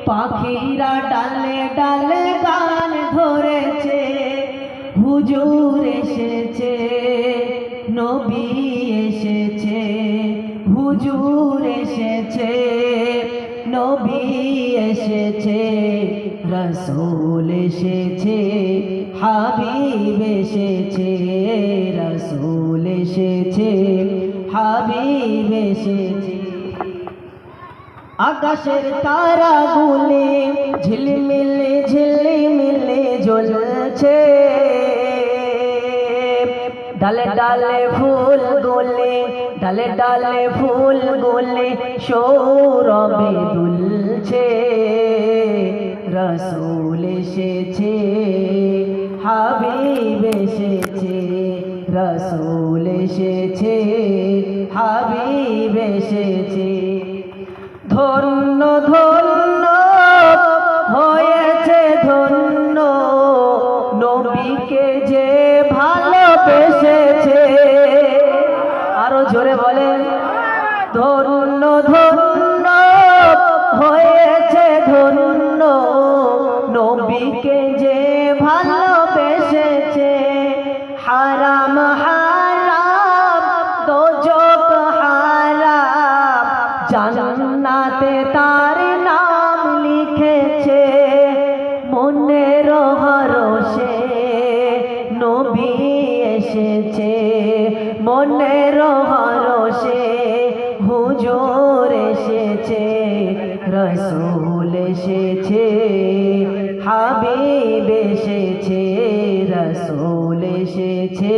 পাখিরা ডালে ডালে গান ধরেছে, হুজুর এসেছে, নবী এসেছে, হুজুর এসেছে, নবী এসেছে, রসূল এসেছে, হাবিব এসেছে, রসূল এসেছে, হাবিব এসেছে। আকাশের তারাগুলি ঝিলমিলে ঝিলমিলে জ্বলছে, ডালে ডালে ফুল গোলে, ডালে ডালে ফুল গোলে সৌরভে দুলছে, রসূল এসেছে, হাবিব এসেছে, রসূল এসেছে, হাবিব এসেছে। ধন্য ধন্য হয়েছে ধন্য, নবীকে যে ভালোবেসেছে। আরো জোরে বলেন, ধন্য ধন্য হয়েছে ধন্য, নবীকে যে ভালোবেসেছে। হারাম হারাম দোজখ হারাম, জান্নাতে তার নাম লিখেছে। মনের হরষে নবী এসেছে, মনের হরষে হুজুর এসেছে, রসূল এসেছে, হাবিব এসেছে, রসূল এসেছে,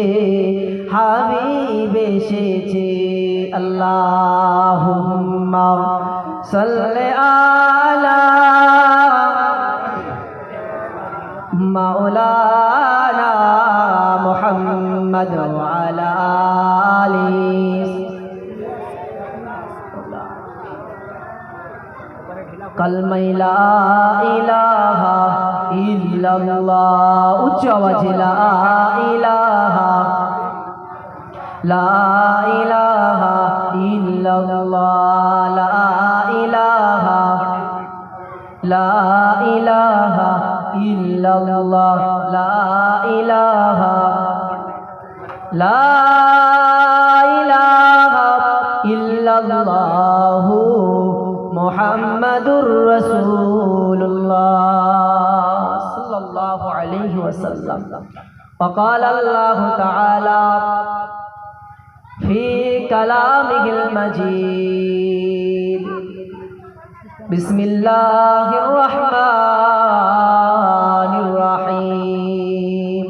হাবিব এসেছে। আল্লাহুম্মা সাল্লি আলা মাওলানা মুহাম্মদ ওয়া আলা আলিহি। কালমা লা ইলাহা ইল্লাল্লাহ, উচ্চ আওয়াজে লা ইলাহা, লা ইলাহা ইল্লাল্লাহ, লা ইলাহা, লা ইলাহা ইল্লাল্লাহ, লা ইলাহা, লা ইলাহা ইল্লাল্লাহু মুহাম্মাদুর রাসূলুল্লাহ সাল্লাল্লাহু আলাইহি ওয়াসাল্লাম। وقال الله تعالى في كلامه المجيد: بسم الله الرحمن الرحيم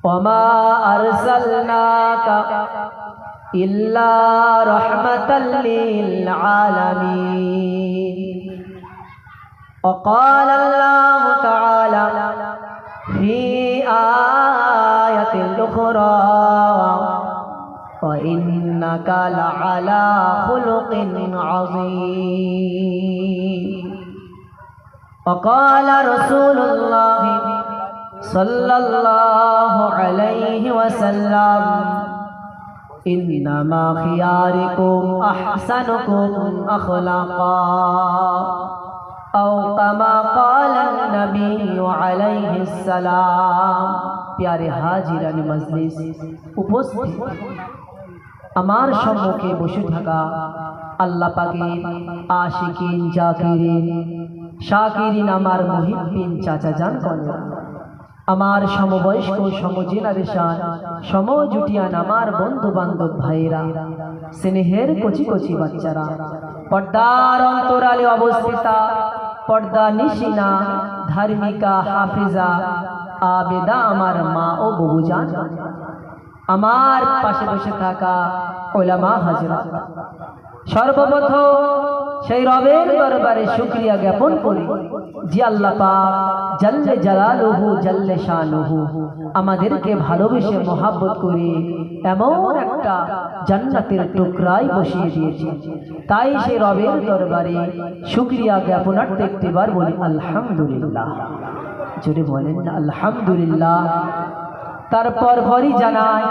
وما أرسلناك إلا رحمة للعالمين. وقال الله تعالى في آية أخرى: وإنك لعلى خلق عظيم. وقال رسول الله صلى الله عليه وسلم: إنما خياركم أحسنكم أخلاقا، أو كما قال النبي عليه السلام. प्यारे हाजिरान मजलिस, उपस्थित আমার সম্মুখে বসে থাকা আল্লাহ পাকের আশিকিন, জাকিরিন, শাকিরিন, আমার মুহিব্বিন চাচা জান কন্যা, আমার সমবয়স্ক, সমজেনারেশন, সমজুটিয়ান আমার বন্ধু বান্ধব ভাইরা, স্নেহের কচি কচি বাচ্চারা, পর্দার অন্তরালে অবস্থিতা পর্দা নিশিনা ধার্মিকা হাফেজা আবেদা আমার মা ও বাবুজান, আমার পাশে বসে থাকা উলামা হাজরাত, সর্বপ্রথম সেই রবের দরবারে শুকরিয়া জ্ঞাপন করি যে আল্লাহ পাক জাল্লে জালালুহু জাল্লে শানুহু আমাদেরকে ভালোবেসে মহাব্বত করে এমন একটা জান্নাতের টুকরাই বসিয়ে দিয়েছে। তাই সেই রবের দরবারে শুকরিয়া জ্ঞাপনার্থে একটিবার বলি আলহামদুলিল্লাহ। জোরে বলেন না আলহামদুলিল্লাহ। তারপর ভরি জানাই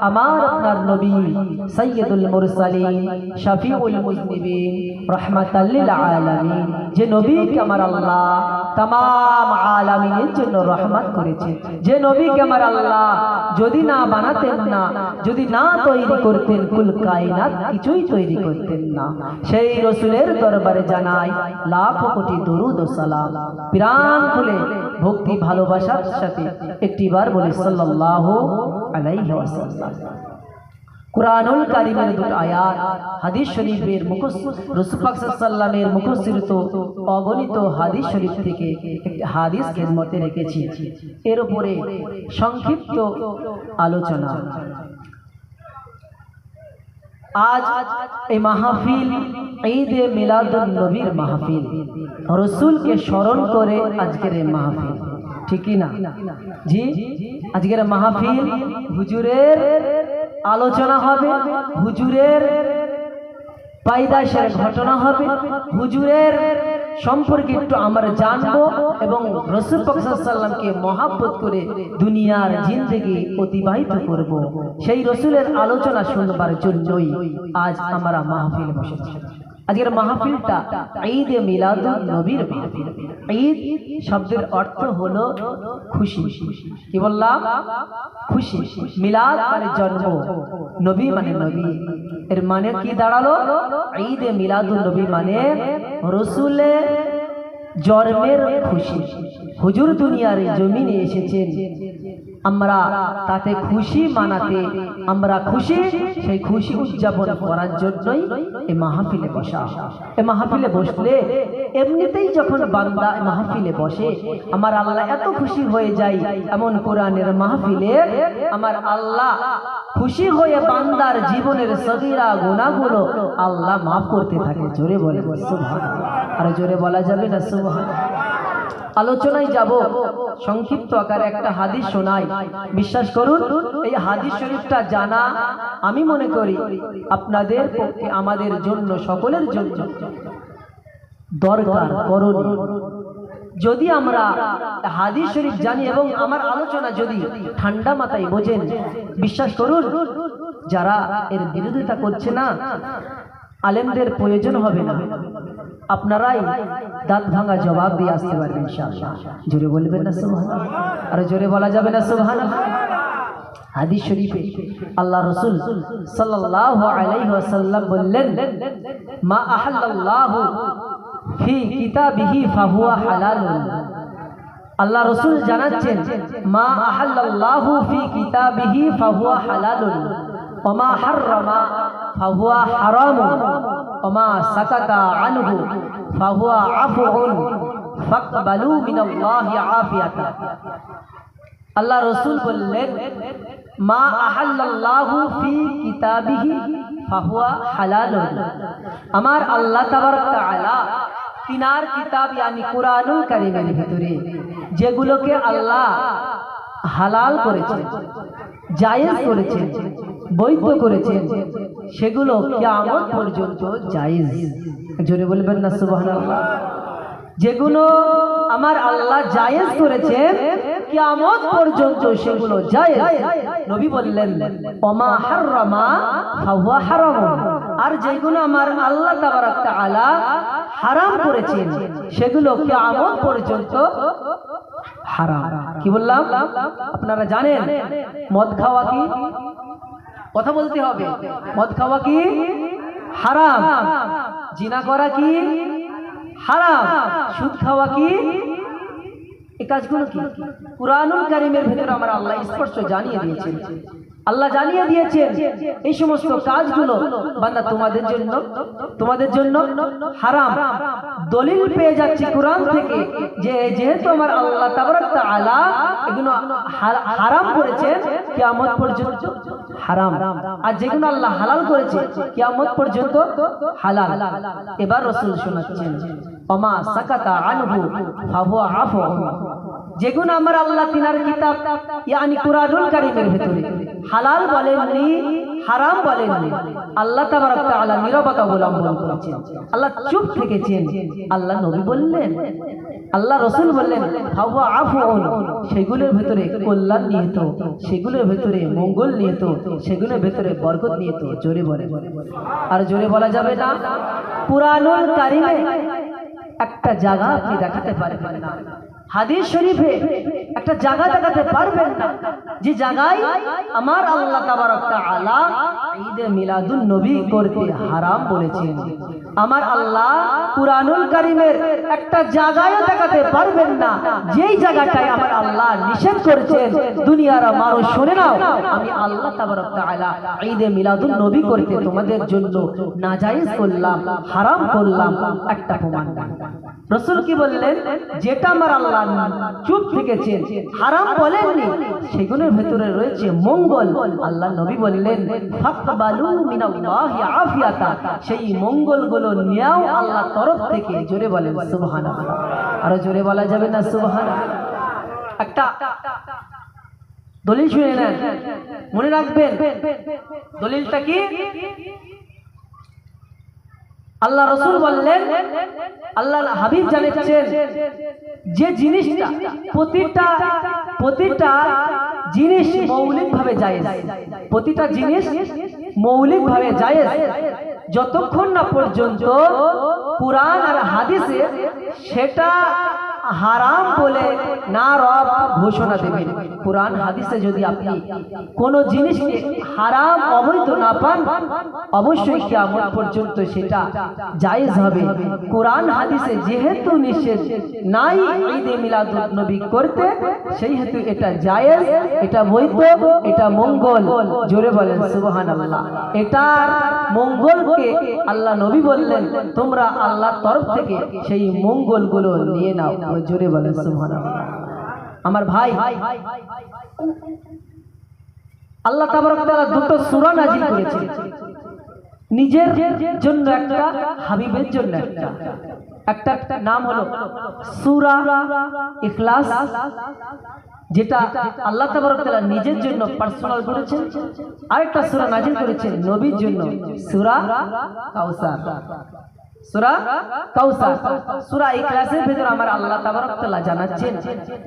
আমার আপনার নবী সাইয়্যিদুল মুরসালিন শাফিউল মুজনিবিন রাহমাতাল লিল আলামিন, যে নবীকে আমার আল্লাহ तमाम আলামিনের জন্য রহমত করেছে, যে নবীকে আমার আল্লাহ যদি না বানাতেন না, যদি না তৈরি করতেন, কুল কায়নাত কিছুই তৈরি করতেন না। সেই রাসূলের দরবারে জানাই লাখ কোটি দরুদ ও সালাম। প্রাণ খুলে ভক্তি ভালোবাসার সাথে একটিবার বলে সাল্লাল্লাহু আলাইহি ওয়াসাল্লাম। কুরআনুল কারীমের দুটো আয়াত, হাদিস শরীফের মুখস্থ, রাসূল পাক সাল্লাল্লাহু আলাইহি ওয়াসাল্লামের মুখস্থিত অগণিত হাদিস শরীফ থেকে একটি হাদিস খেদমতে রেখেছি। এর উপরে সংক্ষিপ্ত আলোচনা। আজ এই মাহফিল ঈদে মিলাদুন নবীর মাহফিল, রাসূলকে স্মরণ করে আজকের এই মাহফিল, ঠিক কি না? জি, আজকের মাহফিল হুজুরের আলোচনা হবে, হুজুরের পায়দাশের ঘটনা হবে, হুজুরের সম্পর্কে একটু আমরা জানবো এবং রাসূল পাক সাল্লাল্লাহু আলাইহি ওয়াসাল্লামকে মহব্বত করে দুনিয়ার জিন্দেগি অতিবাহিত করব। সেই রাসূলের আলোচনা শুনবার জন্যই আজ আমরা মাহফিলে বসেছি। আজকের মাহফিলটা ঈদে মিলাদুন নবীর মাহফিল। ঈদ শব্দের অর্থ হলো খুশি। কি বললাম? খুশি। মিলাদ মানে জন্ম, নবী মানে নবী। এর মানে কি দাঁড়ালো? ঈদে মিলাদুন নবী মানে রাসূলের জন্মের খুশি। হুজুর দুনিয়ার জমিনে এসেছেন, আমরা তাতে খুশি মানাতে, আমরা খুশি, সেই খুশি উদযাপন করার জন্যই এই মাহফিলে বসা। এই মাহফিলে বসলে এমনিতেই যখন বান্দা এই মাহফিলে বসে, আমার আল্লাহ এত খুশি হয়ে যায়, এমন কোরআনের মাহফিলে আমার আল্লাহ খুশি হয়ে বান্দার জীবনের সগীরা গুনাহগুলো আল্লাহ মাফ করতে থাকে। জোরে বলে সুবহানাল্লাহ। আর জোরে বলা যাবে না সুবহানাল্লাহ? আলোচনায় যাব, সংক্ষিপ্ত আকারে একটা হাদিস শোনাই। বিশ্বাস করুন, এই হাদিস শরীফটা জানা আমি মনে করি আপনাদের পক্ষে, আমাদের জন্য, সকলের জন্য দরকার, করণীয়। যদি আমরা হাদিস শরীফ জানি এবং আমার আলোচনা যদি ঠান্ডা মাথায় বোঝেন, বিশ্বাস করুন যারা এর বিরোধিতা করছে না, আলেমদের প্রয়োজন হবে না, আপনারাই দাঁত ভাঙা জবাব দিয়ে আসতে পারবেন ইনশাআল্লাহ। জোরে বলবেন না সুবহানাল্লাহ? আর জোরে বলা যাবে না সুবহানাল্লাহ? হাদিস শরীফে আল্লাহ রাসূল সাল্লাল্লাহু আলাইহি ওয়াসাল্লাম বললেন, মা আহাল্লাল্লাহু ফি কিতাবিহি ফাহুয়া হালালুন। আল্লাহ রাসূল জানাচ্ছেন, মা আহাল্লাল্লাহু ফি কিতাবিহি ফাহুয়া হালালুন ওয়া মা হাররামা ফাহুয়া হারামুন ওয়া মা সাকাতা আনহু ফাহুয়া আফউন ফাকবালু মিনাল্লাহি আফিয়াতা। আল্লাহ রাসূল বললেন, মা আহাল্লাল্লাহু ফি কিতাবিহি ফাহুয়া হালালুন। আমার আল্লাহ তাবারক তাআলা তিনার কিতাব यानी কুরআনুল কারীমের ভিতরে যেগুলোকে আল্লাহ হালাল করেছেন, জায়েজ করেছেন, বৈধ করেছেন, সেগুলো কিয়ামত পর্যন্ত জায়েজ। জোরে বলবেন না সুবহানাল্লাহ? যেগুলো আমার আল্লাহ জায়েজ করেছেন কিয়ামত পর্যন্ত সেগুলো জায়েজ। নবী বললেন, ওমা হাররামা ফাহুয়া হারাম। আর যেগুলো আমার আল্লাহ তাবারক তাআলা হারাম করেছেন সেগুলো কিয়ামত পর্যন্ত হারাম। কি বললাম? আপনারা জানেন মদ খাওয়া কি? কথা বলতে হবে। মদ খাওয়া কি? হারাম। জিনা করা কি? হারাম। সুদ খাওয়া কি? এই কাজগুলো কি? কুরআনুল কারীমের ভিতরে আমার আল্লাহ স্পষ্ট জানিয়ে দিয়েছেন। আল্লাহ জানিয়ে দিয়েছেন এই সমস্ত কাজগুলো বান্দা তোমাদের জন্য হারাম। দলিল পেয়ে যাচ্ছে কোরআন থেকে যে যেহেতু আমার আল্লাহ তাবারক তাআলা এগুলো হারাম করেছে কিয়ামত পর্যন্ত হারাম, আর যেগুলো আল্লাহ হালাল করেছে কিয়ামত পর্যন্ত হালাল। এবার রাসূল শোনাচ্ছেন, ওমা সাকাতা আনহু ফাহুয়া আফুন। যেগুলো আমার আল্লাহ তিনার কিতাব यानी কুরআনুল কারীমের ভিতরে হালাল বলেননি, হারাম বলেননি। আল্লাহ তাবারক ওয়া তাআলা নীরবতা অবলম্বন করেছেন, আল্লাহ চুপ থেকেছেন। আল্লাহ নবী বললেন, আল্লাহ রাসূল বললেন, ফাওয়া আফুন, সেগুলোর ভিতরে কল্যাণ নিহিত, সেগুলোর ভিতরে মঙ্গল নিহিত, সেগুলোর ভিতরে বরকত নিহিত। জোরে বলে, আর জোরে বলা যাবে না। কুরআনুল কারীমে একটা জায়গা আপনি দেখাতে পারবেন না, হাদিস শরীফে একটা জায়গা দেখাতে পারবেন না যে জায়গায় আমার আল্লাহ তাবারক তাআলা ঈদে মিলাদুন নবী করতে হারাম বলেছেন। আমার আল্লাহ কুরআনুল কারীমের একটা জায়গায়ও দেখাতে পারবেন না যেই জায়গাটায় আমার আল্লাহ নিষেধ করেছেন। দুনিয়ার মানুষ শুনে নাও, আমি আল্লাহ তাবারক তাআলা ঈদে মিলাদুন নবী করতে তোমাদের জন্য নাজায়েজ করলাম, হারাম করলাম। একটা প্রমাণ রাসূল কি বললেন, যেটা আমার আল্লাহ চুপ থেকেছেন, হারাম বলেননি, সেগুলোর ভেতরে রয়েছে মঙ্গল। আল্লাহ নবী বললেন, ফাকবালু মিনাল্লাহি আফিয়াতা, সেই মঙ্গলগুলো নিয়াও আল্লাহর তরফ থেকে। জোরে বলেন সুবহানাল্লাহ, আর জোরে বলা যাবে না সুবহানাল্লাহ। একটা দলিল শুনে নেন, মনে রাখবেন দলিলটা কি। আল্লাহ রাসূল বললেন, আল্লাহ হাবিব জানাচ্ছেন যে জিনিসটা প্রতিটা জিনিস মৌলিকভাবে জায়েজ, প্রতিটা জিনিস মৌলিকভাবে জায়েজ, যতক্ষণ না পর্যন্ত কুরআন আর হাদিসে সেটা হারাম বলে না রব ঘোষণা দেবেন। কুরআন হাদিসে যদি আপনি কোন জিনিসকে হারাম অবৈধ না পান, অবশ্যই কিয়ামত পর্যন্ত সেটা জায়েজ হবে। কুরআন হাদিসে যেহেতু নিষেধ নাই ঈদে মিলাদুন নবী করতে, সেই হেতু এটা জায়েজ, এটা বৈধ, এটা মঙ্গল। জোরে বলেন সুবহানাল্লাহ। এটার মঙ্গলকে আল্লাহ নবী বললেন, তোমরা আল্লাহর তরফ থেকে সেই মঙ্গলগুলো নিয়ে নাও। জোরে বলেন সুবহানাল্লাহ। আমার ভাই, আল্লাহ তাবারক ওয়া তাআলা দুটো সূরা নাযিল করেছেন, নিজের জন্য একটা, হাবিবের জন্য একটা। একটা নাম হলো সূরা ইখলাস, যেটা আল্লাহ তাবারক ওয়া তাআলা নিজের জন্য পার্সোনাল করেছেন। আরেকটা সূরা নাযিল করেছেন নবীর জন্য, সূরা কাউসার। সূরা কাউসার, সূরা ইখলাসের ভিতরে আমার আল্লাহ তাবারক ওয়া তাআলা জানাচ্ছেন,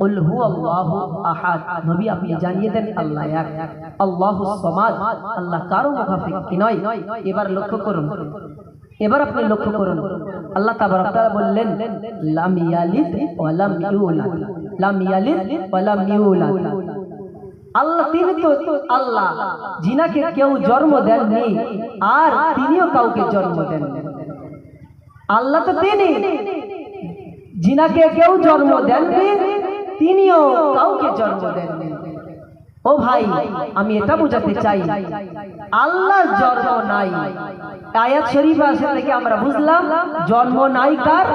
কুল হুয়াল্লাহু আহাদ, নবী আপনি জানিয়ে দেন আল্লাহ এক, আল্লাহুস সামাদ, আল্লাহ কারো মুখাপেক্ষী নয়। এবার লক্ষ্য করুন, এবার আপনি লক্ষ্য করুন, আল্লাহ তাবারক ওয়া তাআলা বললেন, লাম ইয়ালিদ ওয়া লাম ইউলাদ, লাম ইয়ালিদ ওয়া লাম ইউলাদ। আল্লাহ তিনি তো আল্লাহ, যিনাকে কেউ জন্ম দেননি আর তিনিও কাউকে জন্ম দেননি। আল্লাহ তো তিনি, যিনাকে কেউ জন্ম দেননি, তিনিও কাউকে জন্ম দেননি। ও ভাই, আমি এটা বোঝাতে চাই, আল্লাহর জন্ম নাই। আয়াত শরীফ আছে থেকে আমরা বুঝলাম জন্ম নাই কার,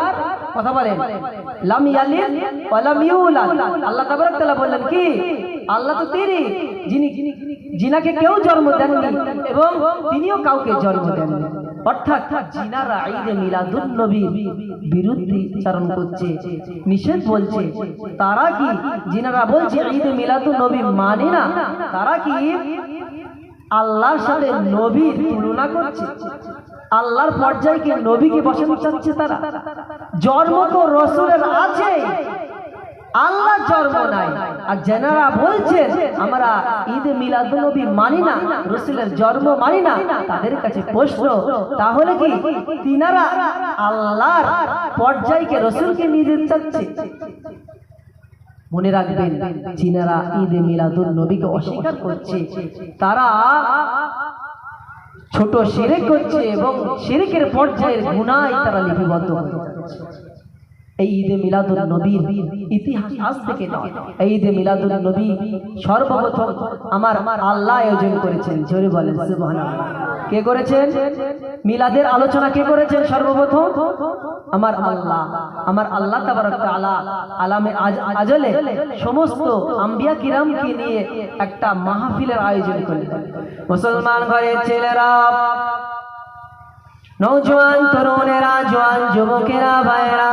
কথা বলেন, লাম ইয়ালিদ ওয়া লাম ইউলাদ। আল্লাহ তাবারক ওয়া তাআলা বললেন কি, আল্লাহ তো তিনি, যিনাকে কেউ জন্ম দেননি এবং তিনিও কাউকে জন্ম দেননি। অর্থাৎ যিনারা ঈদে মিলাদুন নবীর বিরুদ্ধে চারণ করছে, নিষেধ বলছে, তারা কি, যিনারা বলছে ঈদে মিলাদুন নবী মানে না, তারা কি আল্লাহর সাথে নবীর তুলনা করছে? আল্লাহর পর্যায়ে নবীকে বসাতে চাচ্ছে তারা? জন্ম তো রাসূলের আছে, আল্লাহর জন্ম নাই। আর যারা বলছে আমরা ঈদে মিলাদুন নবী মানি না, রাসূলের জন্ম মানি না, তাদের কাছে প্রশ্ন, তাহলে কি তিনারা আল্লাহর পর্যায়কে রাসূলকে নিয়ে যেতে চাচ্ছে? মনে রাখবেন, যিনারা ঈদে মিলাদুন নবীকে অস্বীকার করছে, তারা ছোট শিরক করছে এবং শিরকের পর্যায়ের গুনাহে তারা লিপিবদ্ধ হয়ে যাচ্ছে। এই ঈদে মিলাদুন নবীর ইতিহাস আজ থেকে নয়, এই ঈদে মিলাদুন নবী সর্বপ্রথম আমার আল্লাহ আয়োজন করেছেন। জোরে বলেন সুবহানাল্লাহ। কে করেছেন? মিলাদের আলোচনা কে করেছেন সর্বপ্রথম? আমার আল্লাহ। আমার আল্লাহ তাবারক ওয়া তাআলা আলামে আজলে সমস্ত আম্বিয়া কিরামকে নিয়ে একটা মাহফিলের আয়োজন করলেন। মুসলমান ঘরের ছেলেরা, নওজোয়ান তরুণেরা, জওয়ান যুবকেরা, ভাইরা,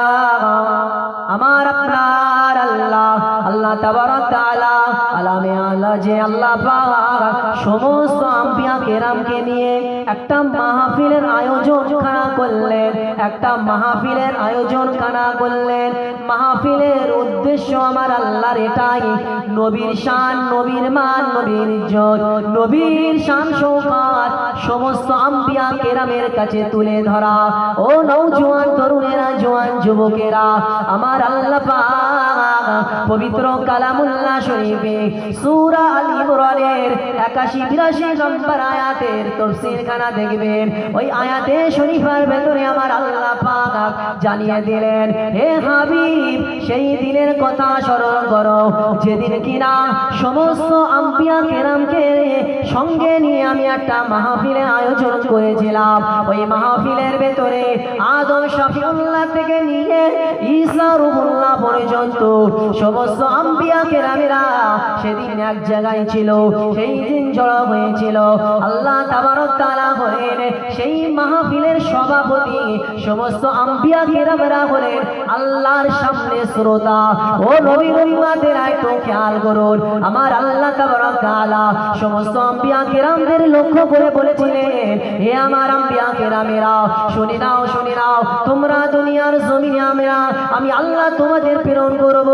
আমার আপনার আল্লাহ, আল্লাহ তাবারক ওয়া তাআলা আলামে আলা যে আল্লাহ পাক সমস্ত আম্বিয়া কেরামকে নিয়ে একটা মাহফিলের আয়োজন খানা করলেন, একটা মাহফিলের আয়োজন খানা করলেন। মাহফিলের উদ্দেশ্য আমার আল্লাহর এটাই, নবীর শান, নবীর মান, নবীর ইজ্জত, নবীর শান শৌকত সমস্ত আম্বিয়া কেরামের কাছে তুলে ধরা। ও নওজোয়ান তরুণেরা, জওয়ান যুবকেরা, আমার আল্লাহ পাক পবিত্র কালামুল্লাহ শরীফে সূরা আল ইমরানের 81-82 নম্বর আয়াতের তাফসীর খানা দেখবেন। ওই আয়াতে শরীফের ভেতরে আমার আল্লাহ পাক জানিয়ে দিলেন, হে হাবিব, সেই দিনের কথা স্মরণ করো যেদিন কিনা সমস্ত আম্বিয়া কেরামকে সঙ্গে নিয়ে আমি একটা মাহফিলের আয়োজন করেছিলাম। ওই মাহফিলের ভেতরে আদম শফিউল্লাহ থেকে নিয়ে ঈসা রূহুল্লাহ পর্যন্ত সমস্ত আম্বিয়া কেরামেরা সেদিন এক জায়গায় ছিল। সেই দিন জড়ো হয়েছিল। আল্লাহ তাবারক তাআলা হলেন সেই মাহফিলের সভাপতি, সমস্ত আম্বিয়া কেরামেরা হলেন আল্লাহর সামনে শ্রোতা। ও নবীর উম্মতেরা একটু খেয়াল করুন, আমার আল্লাহ তাবারক তাআলা সমস্ত আম্বিয়া কেরামদের লক্ষ্য করে বলেছিলেন, হে আমার আম্বিয়া কেরামেরা, শুনে নাও, শুনে নাও, তোমরা দুনিয়ার জমিনে আমি আল্লাহ তোমাদের প্রেরণ করব।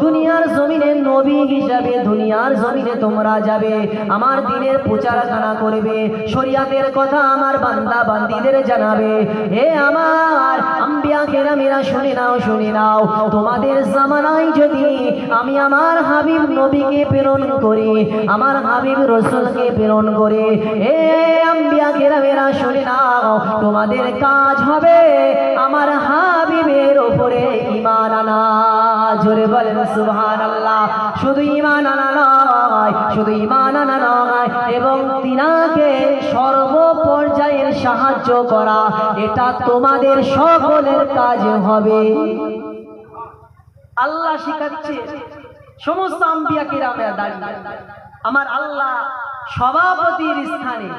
দুনিয়ার জমিনে নবী হিসাবে দুনিয়ার জমিনে তোমরা যাবে, আমার দ্বীনের প্রচারখানা করবে, শরীয়তের কথা আমার বান্দা বান্দীদের জানাবে। হে আমার আম্বিয়া কেরামেরা, শুনে নাও, শুনে নাও, তোমাদের জামানায় যদি আমি আমার হাবিব নবীকে প্রেরণ করি, আমার হাবিব রাসূলকে প্রেরণ করে, হে আম্বিয়া কেরামেরা, শুনে নাও, তোমাদের কাজ হবে আমার হাবিবের উপরে ঈমান আনা। জোরে বলেন সুবহানাল্লাহ। শুধু ঈমান আনা নয়, শুধু ঈমান আনা নয়, এবং তিনাকে সর্বপর্যায়ের সাহায্য করা, এটা তোমাদের সকলের কাজ হবে। আল্লাহ শিখাচ্ছে সমস্ত আম্বিয়া কেরামেরা দাঁড়িয়ে আমার আল্লাহ সভাপতির স্থানে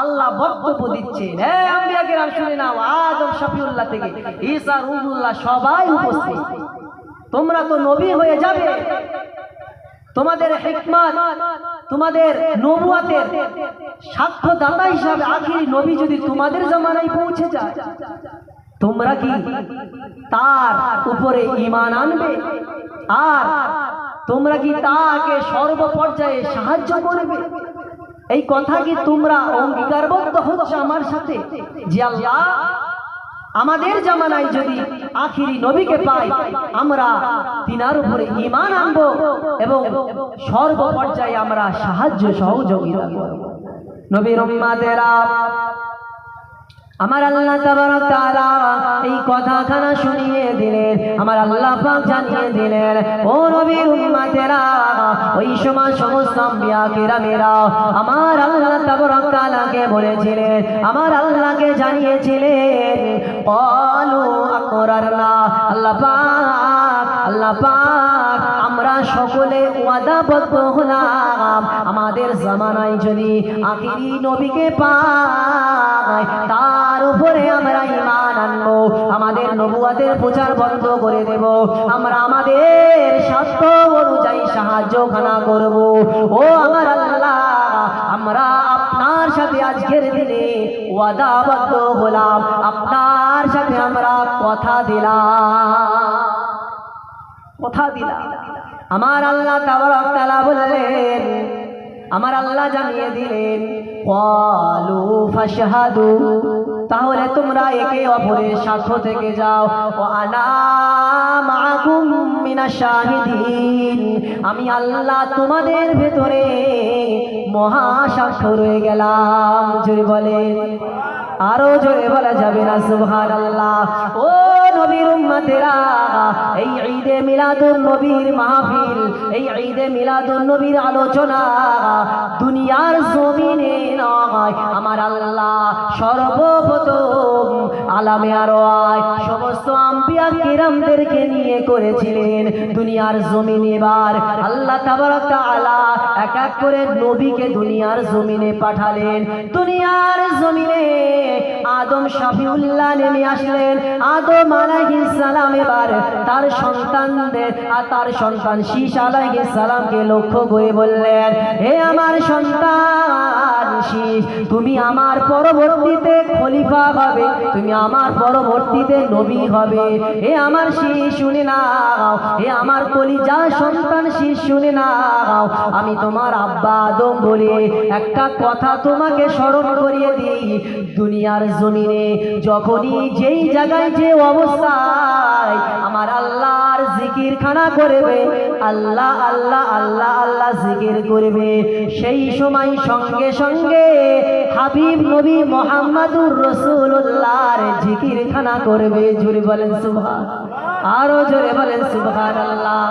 আল্লাহ বক্তব্য দিচ্ছেন। হে আম্বিয়া কেরাম, শুনে নাও, আদম শফিউল্লাহ থেকে ঈসা রূহুল্লাহ সবাই উপস্থিত। তোমরা তো নবী হয়ে যাবে, তোমাদের হিকমত, তোমাদের নবুয়তের সাক্ষ্যদাতা হিসাবে আখিরি নবী যদি তোমাদের জামানায় পৌঁছে যায়, তোমরা কি তার উপরে ঈমান আনবে? আর তোমরা কি তাকে সর্বপর্যায়ে সাহায্য করবে? এই কথা কি তোমরা অঙ্গীকারবদ্ধ হচ্ছে আমার সাথে যে আল্লাহ আমাদের জামানায় যদি আখিরি নবীকে পাই, আমরা তিনার উপরে ঈমান আনবো এবং সর্বপর্যায়ে আমরা সাহায্য সহযোগিতা করব। নবীর উম্মতেরা, আমার আল্লাহ তাবারক তাআলা এই কথাখানা শুনিয়ে দিলেন, আমার আল্লাহ পাক জানিয়ে দিলেন, ও নবীর উম্মতেরা, ওই সময় সমস্ত আম্বিয়া কেরামেরা আমার আল্লাহ তাবারক তাআলাকে বলেছিলেন, আমার আল্লাহকে জানিয়েছিলেন, ক্বালু আকরারনা, আল্লাহ পাক, আল্লাহ পাক, আমরা সকলে ওয়াদাবদ্ধ হলাম, আমাদের জামানায় যদি আখিরি নবীকে পাই, তার উপরে আমরা ঈমান আনবো, আমাদের নবুয়তের প্রচার বন্ধ করে দেব, আমরা আমাদের সাধ্য অনুযায়ী সাহায্য খানা করব। ও আমার আল্লাহ, আমরা আপনার সাথে আজকের দিনে ওয়াদাবদ্ধ হলাম, আপনার সাথে আমরা কথা দিলাম, কথা দিলাম। আমার আল্লাহ তাবারক তাআলা বললেন, আমার আল্লাহ জানিয়ে দিলেন, ক্বালু ফাশহাদু, তাহলে তোমরা একে অপরের সাক্ষ্য থেকে যাও, ও আনা মাআকুম মিনাশ শাহিদিন, আমি আল্লাহ তোমাদের ভেতরে মহা সাক্ষ্য রয়ে গেলাম। জোরে বলেন, আরো জোরে বলা যাবে না সুবহানাল্লাহ। ও নবীর উম্মতেরা, এই ঈদে মিলাদুন নবীর মাহফিল, এই ঈদে মিলাদুন নবীর আলোচনা দুনিয়ার জমিনে নয়, আমার আল্লাহ সর্বপ্রথম আলামে আরওয়াহ সমস্ত আম্বিয়া কিরামদেরকে নিয়ে করেছিলেন দুনিয়ার জমিনে। এবার আল্লাহ তাবারক তাআলা এক এক করে নবীকে দুনিয়ার জমিনে পাঠালেন। দুনিয়ার জমিনে আদম শফিউল্লাহ নেমে আসলেন। আদম আলাইহিস সালাম এবার তার তার সন্তানদের আর তার সন্তান শীষ আলাইহিস সালামকে লক্ষ্য করে বললেন, হে আমার সন্তান শীষ, তুমি আমার পরবর্তীতে খলিফা হবে, তুমি আমার পরবর্তীতে নবী হবে। হে আমার শীষ শুনে নাও, হে আমার কলিজা সন্তান শীষ শুনে নাও, আমি তোমার আব্বা আদম বলে একটা কথা তোমাকে স্মরণ করিয়ে দিই। দুনিয়ার জমিনে যখনই যেই জায়গায় যে অবস্থায় আমার আল্লাহর জিকির খানা করবে, আল্লাহ আল্লাহ আল্লাহ আল্লাহ জিকির করবে, সেই সময় সঙ্গে সঙ্গে হাবিব নবী মুহাম্মদুর রাসূলুল্লাহর জিকির খানা করবে। জোরে বলেন সুবহান, আরো জোরে বলেন সুবহানাল্লাহ।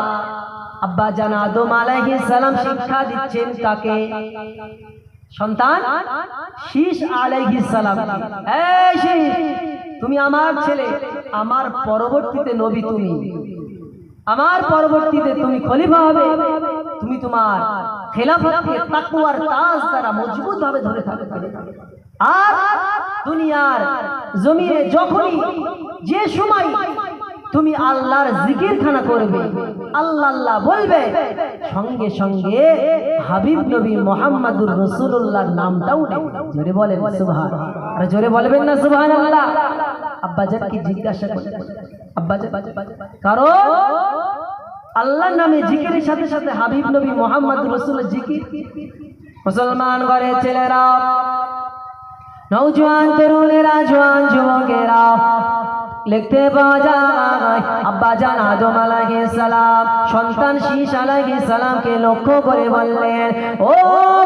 আব্বা জান আদম আলাইহিস সালাম শিক্ষা দিচ্ছেন কাকে? সন্তান শীষ আলাইহিস সালাম, এই শীষ, তুমি আমার ছেলে, আমার পরবর্তীতে নবী, তুমি আমার পরবর্তীতে তুমি খলিফা হবে, তুমি তোমার খেলাফতকে তাকওয়ার তাজ দ্বারা মজবুত ভাবে ধরে থাকবে। আর দুনিয়ার জমিনে যখনই যে সময় তুমি আল্লাহর জিকির খানা করবে, আল্লাহ আল্লাহ বলবে, সঙ্গে সঙ্গে হাবিব নবী মুহাম্মদুর রাসূলুল্লাহর নামটাও নেবে। জোরে বলেন সুবহান, আর জোরে বলবেন না সুবহানাল্লাহ? আব্বাজান কি জিজ্ঞাসা করলেন? আব্বাজান, কারণ আল্লাহর নামে জিকিরের সাথে সাথে হাবিব নবী মুহাম্মদুর রাসূলের জিকির। মুসলমান ঘরের ছেলেরা, নওজোয়ান তরুণেরা, জওয়ান যুবকেরা, লিখতে পাওয়া যায় আব্বা জান আদম আলাইহিস সালাম সন্তান শীষ আলাইহিস সালামকে লক্ষ্য করে বললেন, ও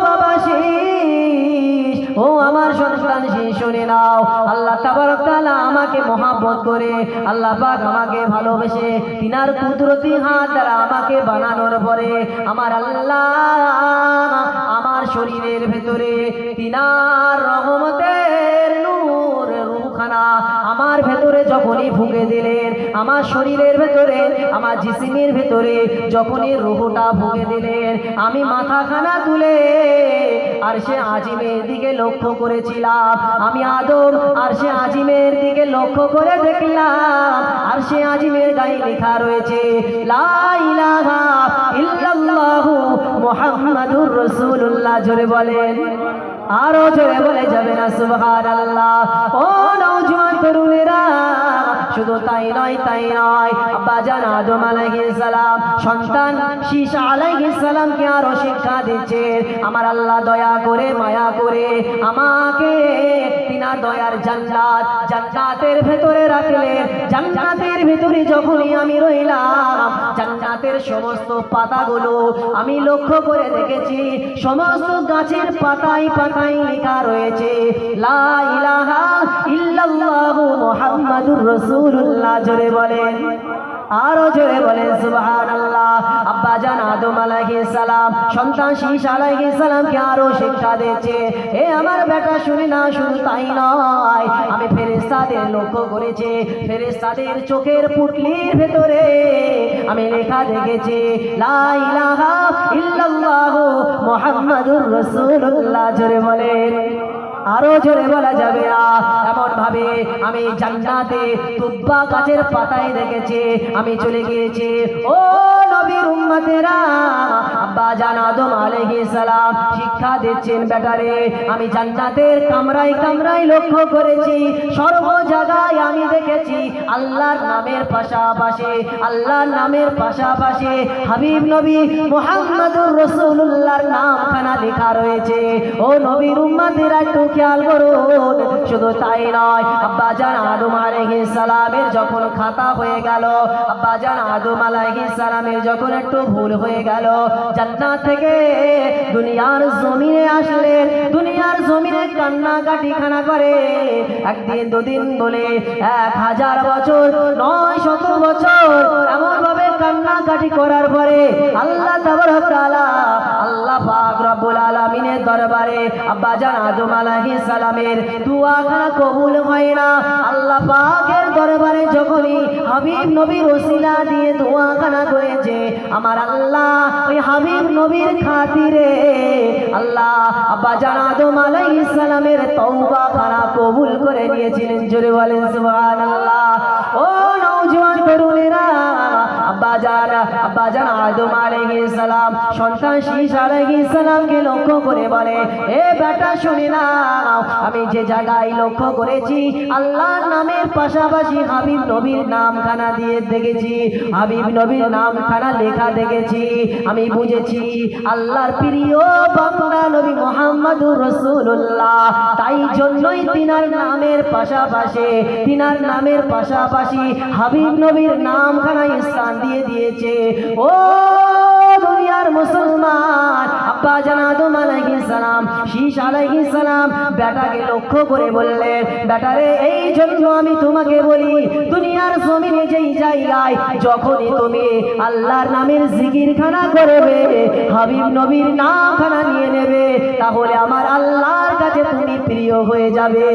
বাবা শীষ, ও আমার সন্তান শীষ, শুনে নাও, আল্লাহ তাবারক তাআলা আমাকে মহব্বত করে, আল্লাহ পাক আমাকে ভালোবেসে তিনার কুদরতি হাত দ্বারা আমাকে বানানোর পরে আমার আল্লাহ আমার শরীরের ভেতরে তিনার রহমতের নূর রূহখানা আমার ভেতরে যখনই ফুঁকে দিলেন, আমার শরীরের ভেতরে, আমার জিসিমের ভেতরে যখনই রূহটা ফুঁকে দিলেন, আমি মাথাখানা তুলে আরশে আজিমের দিকে লক্ষ্য করেছিলাম। আমি আদম আরশে আজিমের দিকে লক্ষ্য করে দেখলাম, আরশে আজিমের গায়ে লেখা রয়েছে লা ইলাহা ইল্লাল্লাহু মুহাম্মাদুর রাসূলুল্লাহ। জোরে বলেন, আরো জোরে বলে যাবে না সুবহানাল্লাহ? ও নওজোয়ান তরুণেরা, শুধু তাই নয়, তাই নয়, আব্বা জান আদম আলাইহিস সালাম সন্তান শীষ আলাইহিস সালামকে আরো শিক্ষা দিচ্ছে, আমার আল্লাহ দয়া করে মায়া করে আমাকে তিনার দয়ার জান্নাত, জান্নাতের ভেতরে রাখলেন। জান্নাতের ভেতরে যখনই আমি রইলাম, জান্নাতের সমস্ত পাতাগুলো আমি লক্ষ্য করে দেখেছি, সমস্ত গাছের পাতায় পাতায় লেখা রয়েছে লা ইলাহা ইল্লাল্লাহু মুহাম্মাদুর রাসূলুল্লাহ। জোরে বলেন, আরো জোরে বলেন সুবহানাল্লাহ। আব্বা জান আদম আলাইহিস সালাম সন্তান শীষ আলাইহিস সালামকে আরো শিক্ষা দিয়েছে, হে আমার বেটা শুনে না, শুধু তাই নয়, আমি ফেরেশতাদের লক্ষ্য করেছি, ফেরেশতাদের চোখের পুটলির ভেতরে আমি লেখা দেখেছি লা ইলাহা ইল্লাল্লাহু মুহাম্মাদুর রাসূলুল্লাহ। জোরে বলেন, আরো জোরে বলা যাবে না? এমন ভাবে আমি জান্নাতে তুব্বা গাছের পাতায় দেখেছি, আমি চলে গিয়েছি। ও নবীর উম্মতেরা, আব্বা জান আদম আলাইহিস সালাম শিক্ষা দিচ্ছেন, বেটারে আমি জান্নাতের কামরায় কামরায় লক্ষ্য করেছি, সর্ব জায়গায় আমি দেখেছি আল্লাহর নামের পাশাপাশি, আল্লাহর নামের পাশাপাশি হাবিব নবী মুহাম্মদুর রাসূলুল্লাহর নামখানা লেখা রয়েছে। ও নবীর উম্মতেরা, একটু খেয়াল করুন। শুধু তাই নয়, আব্বা জান আদম আলাইহিস সালামের যখন খাতা হয়ে গেল, আব্বা জান আদম আলাইহিস সালামের যখন একটু ভুল হয়ে গেল, জান্নাত থেকে দুনিয়ার জমিনে আসলেন, দুনিয়ার জমিনে কান্নাকাটি খানা করে, একদিন দুদিন বলে 1000 বছর 900 বছর এমন ভাবে কান্নাকাটি করার পরে আল্লাহ তাবারক তাআলা, আল্লাহ পাক রব্বুল আলামিনের দরবারে আব্বা জান আদম আলাইহিস সালামের দোয়াখানা কবুল হয় না। আল্লাহ পাকের দরবারে যখনই হাবিব নবীর ওসিলা দিয়ে দোয়াখানা করেছে, আমার আল্লাহ ওই হাবিব নবীর খাতিরে আল্লাহ আব্বা জান আদম আলাইহিস সালামের তওবা খানা কবুল করে নিয়েছিলেন। জোরে বলেন সুবহানাল্লাহ। ও নওজোয়ান তরুণেরা, আব্বাজান আদম আলাইহিস সালাম সন্তান শীষ আলাইহিস সালামকে লক্ষ্য করে বলে, এ বেটা শুনে নাও, আমি যে জায়গায় লক্ষ্য করেছি আল্লাহর নামের পাশাপাশি হাবিব নবীর নামখানা দিয়ে দেখেছি, হাবিব নবীর নামখানা লেখা দেখেছি, আমি বুঝেছি আল্লাহর প্রিয় বান্দা নবী মুহাম্মদুর রাসূলুল্লাহ। তাই জন্যই তিনার নামের পাশাপাশি হাবিব নবীর নামখানা স্থান দিয়ে দিয়েছে। ও দুনিয়ার মুসলমান, আব্বাজান আদম আলাইহিস সালাম শীষ আলাইহিস সালাম বেটাকে লক্ষ্য করে বললেন, বেটারে এই জন্য আমি তোমাকে বলি, দুনিয়ার জমিনে যেই জায়গায় যখনই তুমি আল্লাহর নামের জিকিরখানা করবে, হাবিব নবীর নামখানা নিয়ে নেবে, তাহলে আমার আল্লাহর কাছে তুমি প্রিয় হয়ে যাবে।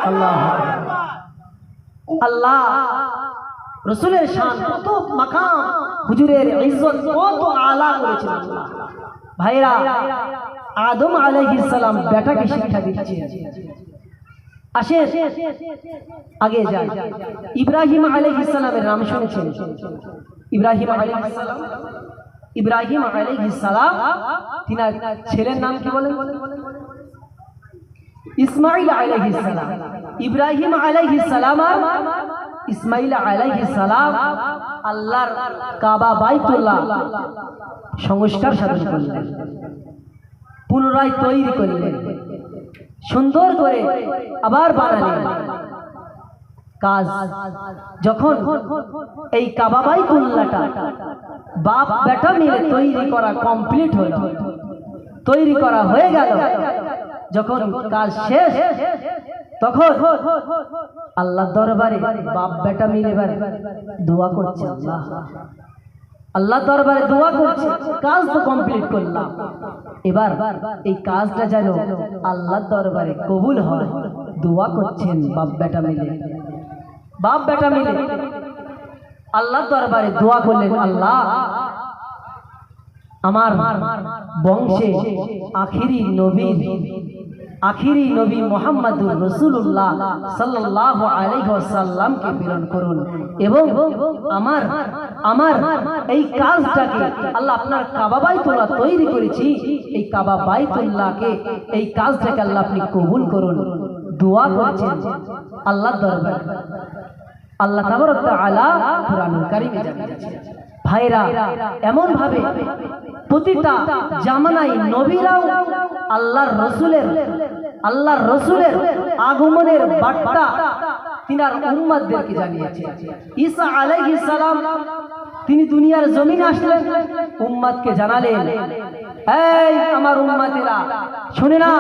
আল্লাহ আল্লাহ রসুলের শান কত মাকাম, হুজুরের ইজ্জত কত আলা করেছেন। ভাইরা, আদম আলাইহিস সালাম বেটাকে শিক্ষা দিচ্ছে। আসে আগে যাই, ইব্রাহিম আলাইহিস সালামের নাম শুনেছেন? ইব্রাহিম আলাইহিস সালাম তিনার ছেলের নাম কি বলেন? ইসমাইল আলাইহিস সালাম। ইব্রাহিম আলাইহিস সালাম আর ইসমাইল আলাইহিস সালাম আল্লাহর কাবা বাইতুল্লাহ সংস্কার সাধন করলেন, পুনরায় তৈরি করলেন, সুন্দর করে আবার বানালেন। কাজ যখন এই কাবা বাইতুল্লাহটা বাপ বেটা মিলে তৈরি করা কমপ্লিট হলো, তৈরি করা হয়ে গেল, যখন কাজ শেষ তখন আল্লাহ দরবারে বাপ বেটা মিলে দোয়া করছে, আল্লাহ দরবারে দোয়া করছে, কাজ তো কমপ্লিট করলাম, এবার এই কাজটা যেন আল্লাহ দরবারে কবুল হয়, দোয়া করছেন বাপ বেটা মিলে আল্লাহ দরবারে দোয়া করলেন, আল্লাহ আমার বংশে আখিরি নবী মুহাম্মদুর রাসূলুল্লাহ সাল্লাল্লাহু আলাইহি ওয়াসাল্লামকে প্রেরণ করুন, এবং আমার এই কাজটাকে আল্লাহ আপনার কাবা বাইতুল্লাহ তৈরি করেছি, এই কাবা বাইতুল্লাহকে এই কাজটাকে আল্লাহ আপনি কবুল করুন। দোয়া করেছেন আল্লাহর দরবারে। আল্লাহ তাবারক ওয়া তাআলা কুরআনুল কারীমে জানিয়েছেন। ভাইরা, এমন ভাবে প্রতিটা জামানায় নবীরাও আল্লাহর রসুলের আগমনের বার্তা তিনার উম্মতদেরকে জানিয়েছেন। ঈসা আলাইহিস সালাম তিনি দুনিয়ার জমিনে আসলেন, উম্মতকে জানালেন, এই আমার উম্মতেরা শুনে নাও,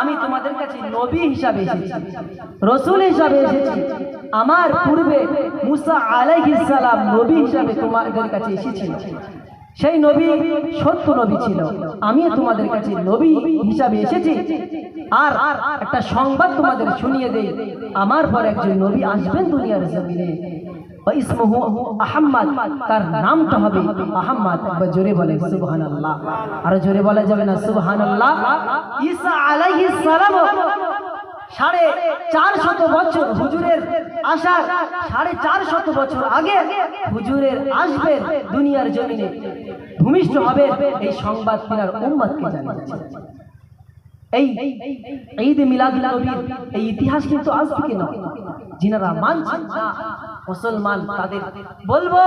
আমি তোমাদের কাছে নবী হিসাবে এসেছি, রসুল হিসাবে এসেছি। আমার পূর্বে মুসা আলাইহিস সালাম নবী হিসাবে তোমাদের কাছে এসেছিল, সেই নবী সত্য নবী ছিল, আমিও তোমাদের কাছে নবী হিসাবে এসেছি। আর একটা সংবাদ তোমাদের শুনিয়ে দেই, আমার পর একজন নবী আসবেন দুনিয়ার জমিনে, ইসমুহু আহম্মদ, তার নামটা হবে আহম্মদ। একবার জোরে বলে সুবহানাল্লাহ, আর জোরে বলা যাবে না সুবহানাল্লাহ। ঈসা আলাইহিস সালাম 450 বছর হুজুরের আসার 450 বছর আগে হুজুরের আসবেন দুনিয়ার জমিনে, ভূমিষ্ঠ হবে, এই সংবাদ তিনার উম্মতকে জানিয়েছেন। এই ঈদ মিলাদুন নবীর এই ইতিহাস কিন্তু আজ থেকে নয়, যিনারা মানছেন না মুসলমান তাদের বলবো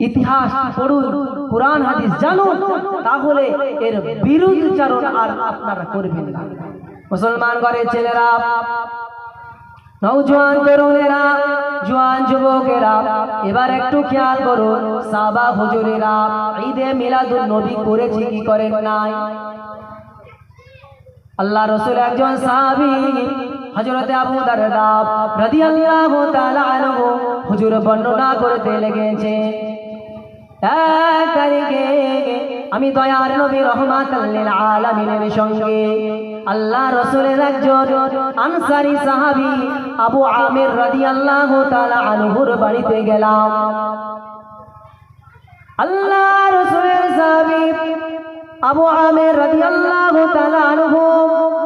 ইতিহাস পড়ুন, কুরআন হাদিস জানুন, তাহলে এর বিরুদ্ধাচরণ আর আপনারা করবেন না। মুসলমান ঘরের ছেলেরা, নওজোয়ান তরুণেরা, জোয়ান যুবকেরা, এবার একটু খেয়াল করুন, সাহাবা হুজুরেরা ঈদে মিলাদুন নবী করেছে কি করেন নাই? আল্লাহ রাসূল একজন সাহাবী হযরত আবু দারদা রাদিয়াল্লাহু তাআলা আনহু হুজুর বর্ণনা করতে লেগেছে, এক তারিখে আমি দয়ার নবী রহমাতাল লিল আলামিনের সঙ্গে আল্লাহ রাসূলের একজন আনসারী সাহাবী আবু আমির রাদিয়াল্লাহু তাআলা আনহুর বাড়িতে গেলাম। আল্লাহ রাসূলের সাহাবী আবু আমির রাদিয়াল্লাহু তাআলা আনহু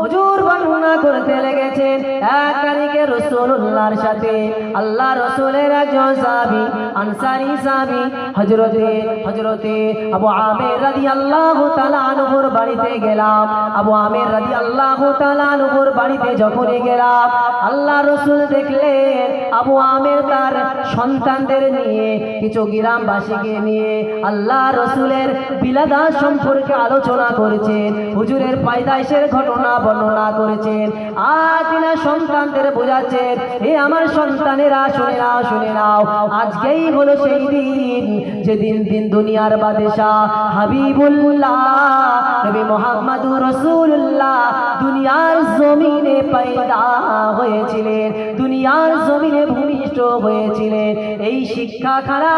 হুজুর বর্ণনা করতে লেগেছেন, এক তারিখে গিয়ে রাসূলুল্লাহর সাথে আল্লাহ রাসূলের একজন সাহাবী আনসারী সাহাবী হযরতে আবু আমির রাদিয়াল্লাহু তাআলা আনহুর বাড়িতে গেলাম। আবু আমির রাদিয়াল্লাহু তাআলা আনহুর বাড়িতে যখনই গেলাম আল্লাহ রাসূল দেখলেন আবু আমির তার সন্তানদের নিয়ে কিছু গ্রামবাসীকে নিয়ে আল্লাহ রাসূলের বিলাদা সম্পর্কে আলোচনা করেছেন, হুজুরের পায়দাইশের ঘটনা বর্ণনা করেছেন। আর তিনি সন্তানদের বোঝাচ্ছেন, এ আমার সন্তানেরা শুনে নাও আজকেই হলো সেই দিন যেদিন দুনিয়ার বাদশাহ হাবিবুল্লাহ নবী মুহাম্মদুর রাসূলুল্লাহ দুনিয়ার জমিনে পয়দা হয়েছিলেন, দুনিয়ার জমিনে ভূমিষ্ঠ হয়েছিলেন। এই শিক্ষাখানা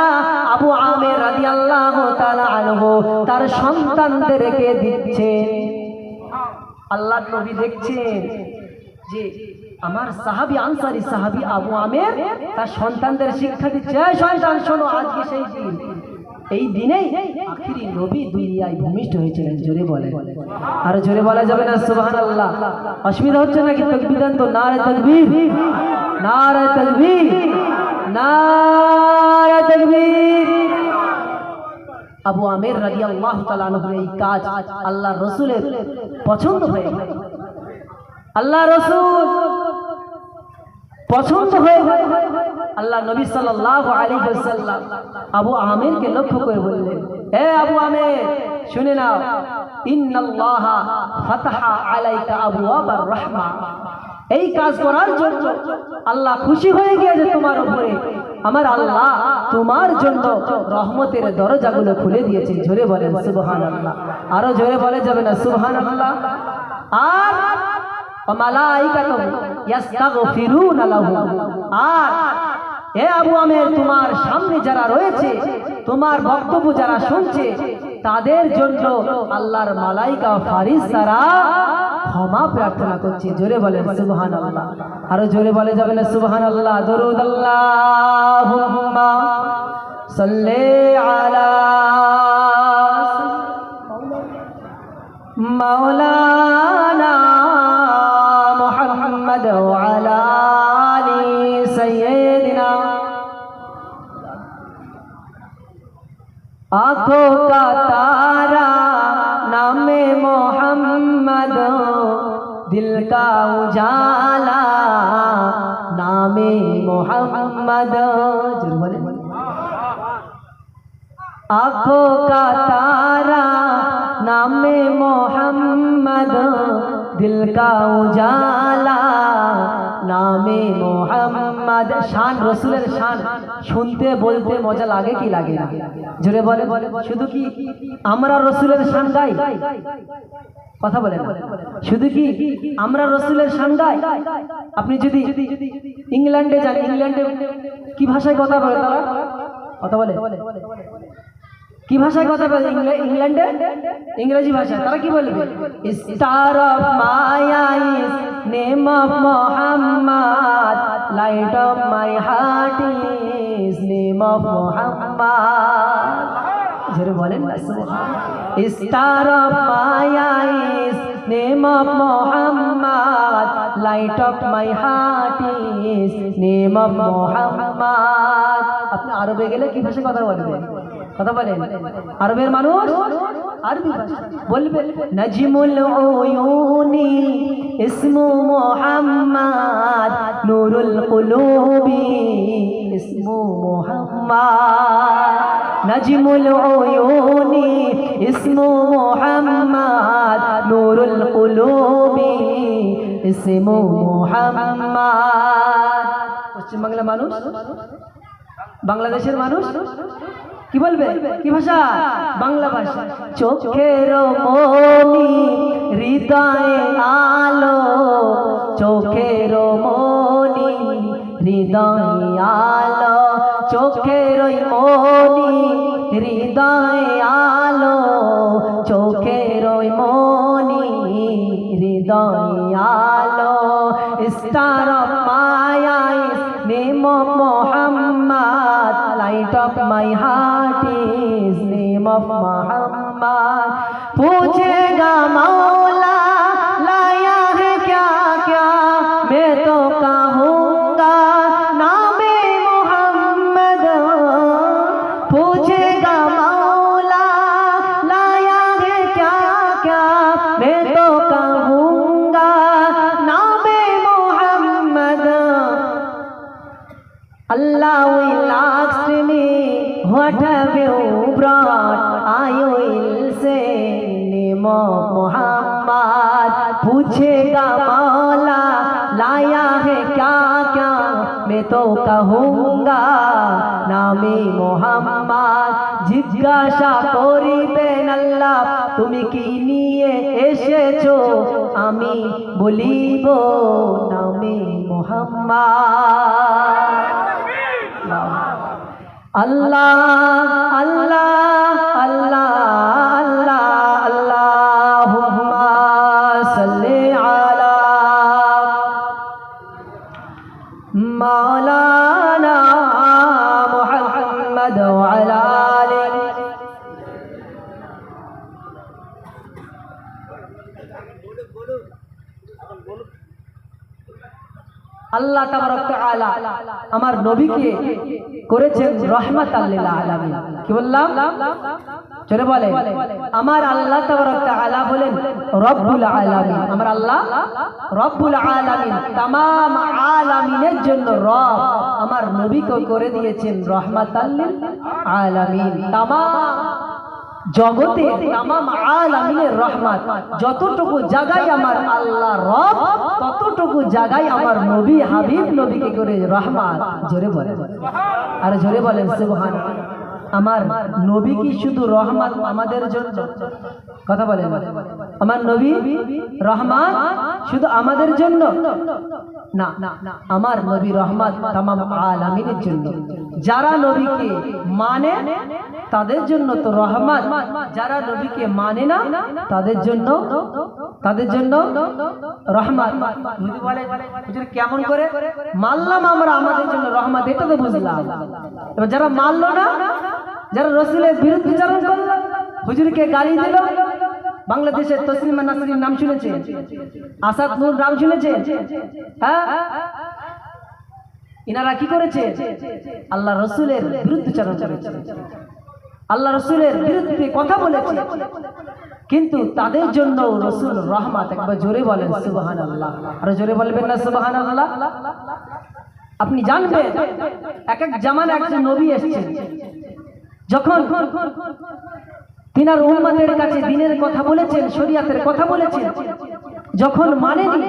আবু আমির রাদিয়াল্লাহু তাআলা আনহু তার সন্তানদেরকে দিচ্ছেন। আল্লাহ নবী দেখছেন যে আমার সাহাবী আনসারী সাহাবী আবু আমির তার সন্তানদের শিক্ষা দিচ্ছে, সন্তান শোনো আজকে সেই দিন, এই দিনেই আখিরি নবী দুনিয়ায় ভূমিষ্ঠ হয়েছিলেন। জোরে বলে, আর জোরে বলা যাবে না সুবহানাল্লাহ? অসুবিধা হচ্ছে নাকি? তাকবীর দেন তো, নারে তাকবীর, নারে তাকবীর, নারে তাকবীর। আবু আমির রাদিয়াল্লাহু তাআলা আনহুর এই কাজ আল্লাহর রাসূলের পছন্দ হয়ে গেল। আল্লাহ রাসূল পছন্দ হয়ে গেল। আল্লাহ নবী সাল্লাল্লাহু আলাইহি ওয়াসাল্লাম আবু আমিরকে লক্ষ্য করে বললেন, হে আবু আমির শুনে নাও, ইন্নাল্লাহা ফাতাহা আলাইকা আবওয়াবার রাহমা। এই কাজ করার জন্য আল্লাহ খুশি হয়ে গিয়েছে তোমার উপরে। আমার আল্লাহ তোমার জন্য রহমতের দরজাগুলো খুলে দিয়েছে। জোরে বলেন সুবহানাল্লাহ। আরো জোরে বলে যাবে না সুবহানাল্লাহ? আর মালাইকাতুহু ইস্তাগফিরুনা লাহু। আর হে আবু আমির তোমার সামনে যারা রয়েছে, তোমার বক্তব্য যারা শুনছে, তাদের জন্য আল্লাহর মালাইকা ফারিস্তারা ক্ষমা প্রার্থনা করছে। জোরে বলেন সুবহানাল্লাহ। আরো জোরে বলে যাবে না সুবহানাল্লাহ? দরুদ আল্লাহুম্মা সাল্লি আলা মাওলানা মুহাম্মদ ওয়া আলা আলি সাইয়্যিদিনা। आँखों का तारा नामे मोहम्मद, दिल का उजाला नामे मोहम्मद। आँखों का तारा नामे मोहम्मद, दिल का उजाला नामे मोहम्मद। शान रसूलेर शान শুনতে বলতে মজা লাগে কি লাগে না? জোরে বলে। শুধু কি আমরা রসুলের শান গাই? কথা বলে না। শুধু কি আমরা রসুলের শান গাই? আপনি যদি ইংল্যান্ডে যান, ইংল্যান্ডে কি ভাষায় কথা বলে তারা? কথা বলে কি ভাষায় কথা বলে ইংল্যান্ডে? ইংরেজি ভাষায়। তারা কি বলবে? Star of my eyes, name of Mohammad, light of my heart is name of Mohammad. জোরে বলেন না সুবহানাল্লাহ। Star of my eyes, name of Mohammad, light of my heart is name of Mohammad. আপনি আরবে গেলে কি ভাষায় কথা বলবেন? কথা বলেন। আরবের মানুষ আরবি ভাষা বলবে। নাজমুল উয়ুনি ইসমু মুহাম্মদ, নূরুল কুলুবি ইসমু মুহাম্মদ। নাজমুল উয়ুনি ইসমু মুহাম্মদ, নূরুল কুলুবি ইসমু মুহাম্মদ। পশ্চিমবাংলার মানুষ, বাংলাদেশের মানুষ কি বলবে? কি ভাষা? বাংলা ভাষা। চোখের মনি হৃদয়ে আলো, চোখের মনি হৃদয়ে আলো, চোখের মনি হৃদয়ে আলো, চোখের মনি হৃদয়ে আলো। Star of my eyes, name of Mohammad, light of my heart is name of Mohammad. पूछेगा मौला लाया है क्या क्या, मैं तो कहूँ Allah will ask me, what have you brought? I will say, name of Muhammad. पूछेगा मौला लाया है क्या क्या, मैं तो कहूँगा नामे मोहम्मद। জিজ্ঞাসা করিবেন আল্লাহ তুমি কি নিয়ে এসেছো, আমি বলিব নামে মোহাম্মদ। আল্লাহ আল্লাহ আল্লাহ আল্লাহ আল্লাহুম্মা সাল্লি আলা মাওলানা মুহাম্মদ ওয়া আলা আলিহি। আল্লাহ তাবারক তাআলা আমার নবীকে করেছেন রাহমাতাল লিল আলামিন। কি বললাম? জোরে বলে। আমার আল্লাহ তাবারক তাআলা বলেন রব্বুল আলামিন। আমার আল্লাহ রব্বুল আলামিন, तमाम আলামিনের জন্য রব। আমার নবীকে করে দিয়েছেন রাহমাতাল লিল আলামিন। तमाम জগতে तमाम আলামিনের রহমত। যতটুকু জায়গায় আমার আল্লাহ রব, ততটুকু জায়গায় আমার নবী হাবিব নবীকে করে রহমত। জোরে বলেন, আর জোরে বলেন সুবহানাল্লাহ। আমার নবী কি শুধু রহমত আমাদের জন্য? কথা বলেন। আমার নবী রহমত শুধু আমাদের জন্য না, আমার নবী রহমত तमाम আলামিনের জন্য। যারা নবীকে মানে তাদের জন্য তো রহমত, যারা নবীকে মানে না তাদের জন্য রহমত। যদি বলে হুজুর কেমন করে মানলাম আমরা আমাদের জন্য রহমত, এটা তো বুঝলাম। এবার যারা মানলো না, যারা রাসূলের বিরুদ্ধাচরণ করলো, হুজুরকে গালি দিল, বাংলাদেশের তসলিমা নাসরিন নাম শুনেছেন, আসাদ নূর নাম শুনেছেন, হ্যাঁ, ইনারা কি করেছে? আল্লাহ রাসূলের বিরুদ্ধাচরণ করেছে, আল্লাহ রাসূলের বিরুদ্ধে কথা বলেছে, কিন্তু তাদের জন্য রাসূল রহমত। একবার জোরে বলেন সুবহানাল্লাহ, আর জোরে বলবেন না সুবহানাল্লাহ? আপনি জানবেন এক এক জামানায় একজন নবী এসেছেন, যখন তিনার উম্মতের কাছে দ্বীনের কথা বলেছেন, শরীয়তের কথা বলেছেন, যখন মানেনি,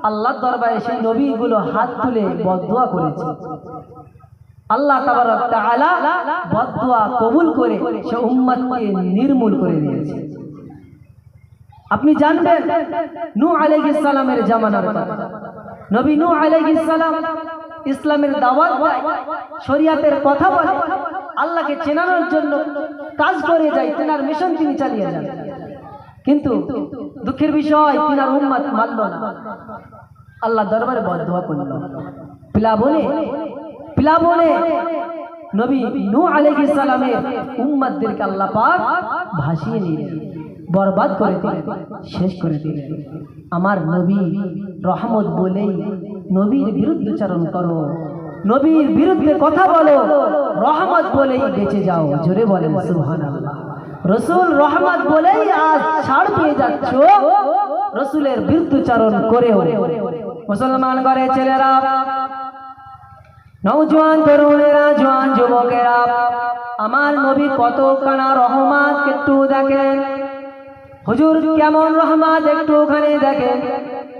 আল্লাহর দরবারে সেই নবীগুলো হাত তুলে বদদুয়া করেছে। আল্লাহ তাবারক তাআলা বদদুয়া কবুল করে সে উম্মতকে নির্মূল করে দিয়েছে। আপনি জানবেন নূহ আলাইহিস সালামের জামানার কথা। নবী নূহ আলাইহিস সালাম ইসলামের দাওয়াত দেয়, শরীয়তের কথা বলে, আল্লাহকে চেনানোর জন্য কাজ করে যায়, তিনার মিশন তিনি চালিয়ে যান। কিন্তু দুঃখের বিষয় তিনার উম্মত মানল না, আল্লাহ দরবারে বদদুয়া করল। প্লাবনে নবী নূহ আলাইহিস সালামের উম্মতদেরকে আল্লাহ পাক ভাসিয়ে নিলেন, বরবাদ করে দিলেন, শেষ করে দিলেন। আমার নবী রহমত বলেই নবীর বিরুদ্ধাচরণ করো, নবীর বিরুদ্ধে কথা বলো, রহমত বলেই বেঁচে যাও। জোরে বলেন সুবহানাল্লাহ। রাসূল রহমত বলেই আজ ছাড় পেয়ে যাচ্ছ, রাসূলের বিরুদ্ধাচরণ করেও। মুসলমান ঘরে ছেলেরা, নওজোয়ান তরুণেরা, জওয়ান যুবকেরা, আমার নবী কত কানা রহমত একটু দেখেন। হুজুর কেমন রহমত একটু ওখানে দেখেন।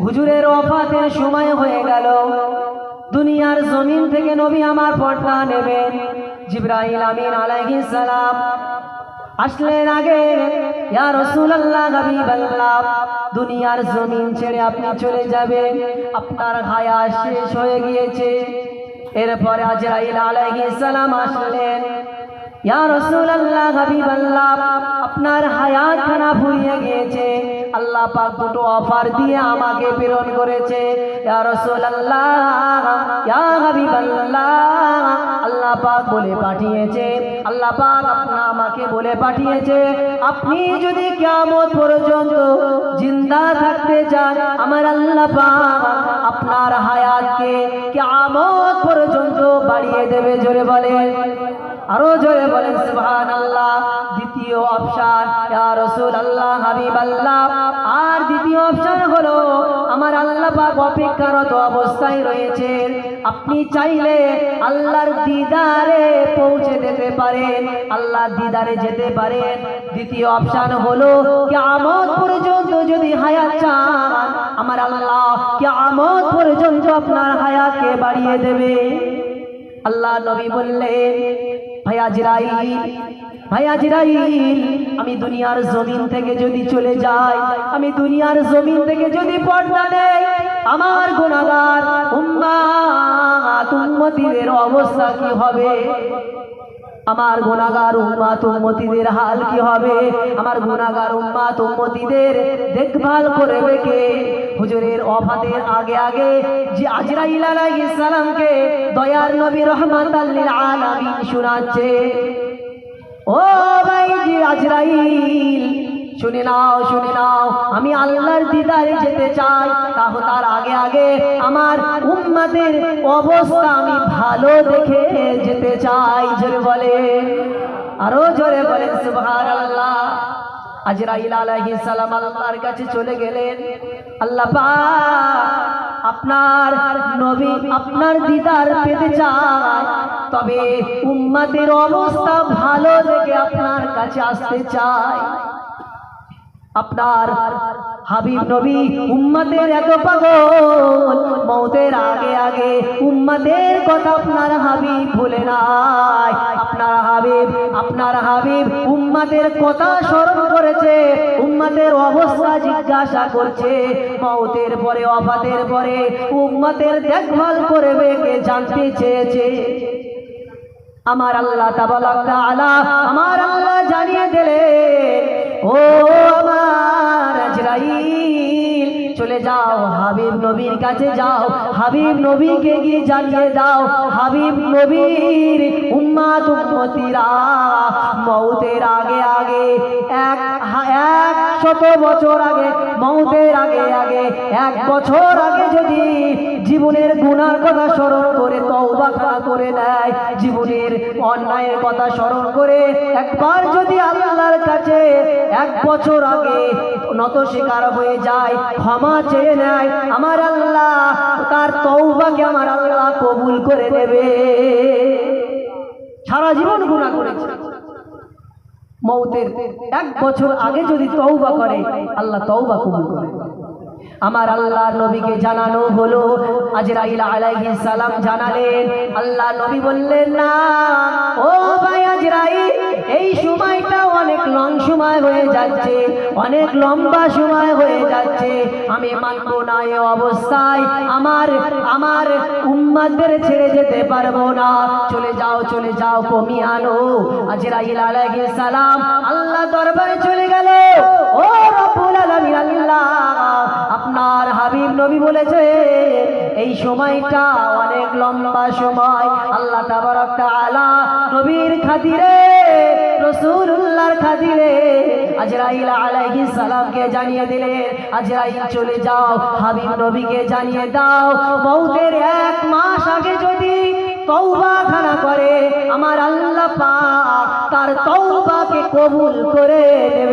হুজুরের ওফাতের সময় হয়ে গেল, দুনিয়ার জমিন থেকে নবী আমার পর্দা নেবেন। জিবরাইল আমিন আলাইহিস সালাম আসলেন আগে, ইয়া রাসূলুল্লাহ, হাবিবাল্লাহ, দুনিয়ার জমিন ছেড়ে আপনি চলে যাবেন, আপনার হায়াত শেষ হয়ে গিয়েছে। এরপরে আজরাইল আলাইহিস সালাম আসলেন, ইয়া রাসূলুল্লাহ, হাবিবাল্লাহ, আপনার হায়াত খানা ফুরিয়ে গিয়েছে, আল্লাহ পাক দুটো অফার দিয়ে আমাকে প্রেরণ করেছে। ইয়া রাসূলুল্লাহ, ইয়া হাবিবাল্লাহ, আল্লাহ পাক বলে পাঠিয়েছে, আল্লাহ পাক আমাকে বলে পাঠিয়েছে, আপনি যদি কিয়ামত পর্যন্ত জিন্দা থাকতে চান, আমার আল্লাহ পাক আপনার হায়াতকে কিয়ামত পর্যন্ত বাড়িয়ে দেবে। জোরে বলেন, আরো জোরে বলেন সুবহানাল্লাহ। দ্বিতীয় অপশন, ইয়া রাসূলুল্লাহ, হাবিবাল্লাহ, আর দ্বিতীয় অপশন হলো আমার আল্লাহ পাক অপেক্ষারত অবস্থায় রয়েছেন। আপনি চাইলে আল্লাহর দিদারে পৌঁছে যেতে পারেন, আল্লাহর দিদারে যেতে পারেন। দ্বিতীয় অপশন হলো কিয়ামত পর্যন্ত যদি হায়াত চান, আমার আল্লাহ কিয়ামত পর্যন্ত আপনার হায়াতকে বাড়িয়ে দেবে। আল্লাহ নবী বললেন, ভাই আজরাইল, আমি দুনিয়ার জমিন থেকে যদি চলে যাই, আমি দুনিয়ার জমিন থেকে যদি পর্দা নেই, আমার গুনাহগার উম্মতিদের অবস্থা কি হবে? আমার গুনাহগার উম্মত উম্মতিদের হাল কি হবে? আমার গুনাহগার উম্মত উম্মতিদের দেখভাল করবে কে? হুজুরের ওফাতের আগে আগে যে আজরাইল আলাইহিস সালামকে দয়ার নবী রহমাতাল লিল আলামিন শোনাচ্ছে, ও ভাই জি আজরাইল, শুনে নাও, আমি আল্লাহর দিদারে যেতে চাই, তাহলে তার আগে আগে আমার উম্মতের অবস্থা আমি ভালো দেখে যেতে চাই। জোরে বলে, আরো জোরে বলেন সুবহানাল্লাহ। আজরাইল আলাইহিস সালাম আল্লাহর কাছে চলে গেলেন। আল্লাহ পাক আপনার নবী আপনার দিদার পেতে চায়, তবে উম্মতের অবস্থা ভালো দেখে আপনার কাছে আসতে চায়। আপনার হাবিব নবী উম্মতের এত পাগল, মওতের আগে আগে উম্মতের কথা আপনার হাবিব ভুলে নাই। আপনার হাবিব উম্মতের কথা স্মরণ করেছে, উম্মতের অবস্থা জিজ্ঞাসা করছে। মওতের পরে ওফাতের পরে উম্মতের দেখভাল করবে কে জানতে চেয়েছে। আমার আল্লাহ তাআলা আমার আল্লাহ জানিয়ে দিলেন, ও আমার আজরাইল, চলে যাও হাবিব নবীর কাছে যাও, হাবিব নবীকে গিয়ে জানিয়ে দাও, হাবিব নবীর উম্মত উম্মতিরা মওতের আগে আগে 100 বছর আগে, মওতের আগে আগে 1 বছর আগে যদি জীবনের গুনার কথা স্মরণ করে তওবা করে নেয়, জীবনের অন্যায়ের কথা স্মরণ করে একবার যদি আল্লাহর কাছে 1 বছর আগে নত স্বীকার হয়ে যায়, ক্ষমা চেয়ে নেয়, আমার আল্লাহ তার তওবাকে আমার আল্লাহ কবুল করে নেবে। সারা জীবন গুনাহ করেছে, মওতের 1 বছর আগে যদি তওবা করে, আল্লাহ তওবা কবুল করে। আমার আল্লাহর নবীকে জানানো হলো, আজরাইল আলাইহিস সালাম জানালেন। আল্লাহ নবী বললেন, না ও ভাই আজরাইল, এই সময়টা অনেক লং সময় হয়ে যাচ্ছে, অনেক লম্বা সময় হয়ে যাচ্ছে, আমি মানব না এই অবস্থায়, আমার উম্মতদের ছেড়ে যেতে পারবো না। চলে যাও কমিয়ে আনো। আজরাইল আলাইহিস সালাম আল্লাহ দরবারে চলে গেল। ও রব্বুল আলামিন, আল্লাহ আপনার হাবিব নবী বলেছে এই সময়টা অনেক লম্বা সময়। আল্লাহ তাবারক তাআলা নবীর খাতিরে, রাসূলুল্লাহর খাতিরে আজরাইল আলাইহিস সালামকে জানিয়ে দিলেন, আজরাইল চলে যাও, হাবিব নবীকে জানিয়ে দাও, মওতের 1 মাস আগে যদি তওবা খানা করে, আমার আল্লাহ পাক তার তওবাকে কবুল করে নেবে।